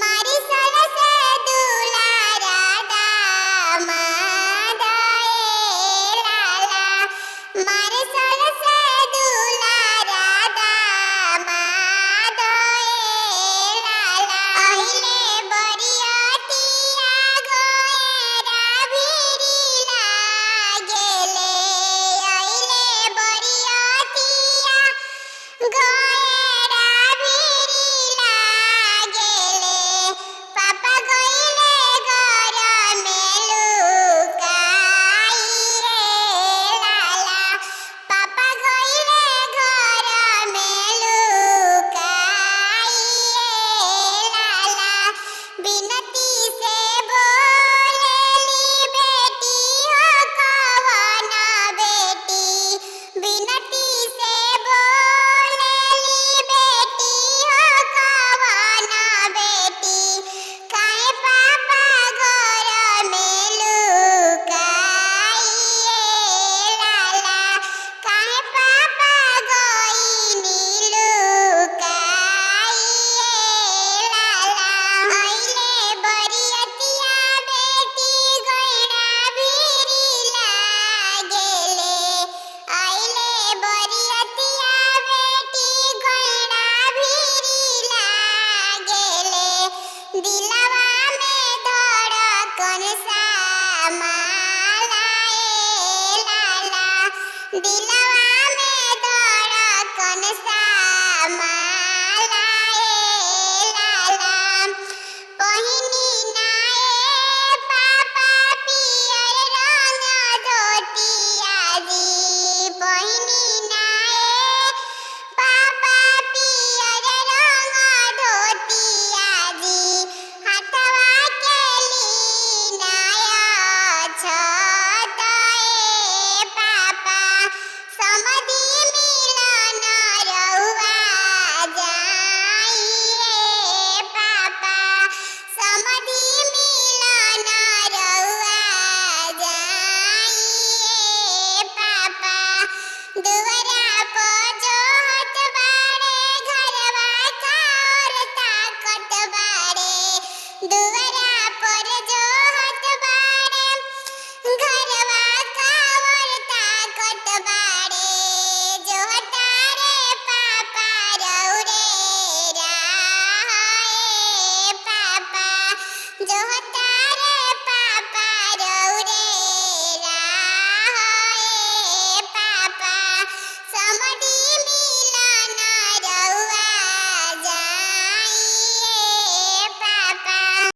मारी सलसे दुलारा दामाद ए लाला, मारी सलसे दुलारा दामाद ए लाला। अहिले बरियातिया गएरा भिरी लागेले, अहिले बरियातिया गएरा भिरी लागेले। पापा गइले घरमे लुकाई रे लाला, पापा गइले घरमे लुकाई रे लाला। बिनती से बोलेली बेटी हो कवन बेटी, बिनती से बोलेली बेटी हो कवन बेटी। काहे पापा घरमे लुकाई ए लाला, काहे पापा गइनी लुकाई ए लाला। अहिले बरियतिया बेटी गइना भिरी लागेले, अहिले बरियतिया बेटी गइना भिरी लागेले। दिलवा में धड़कन समाला ए लाला, दिल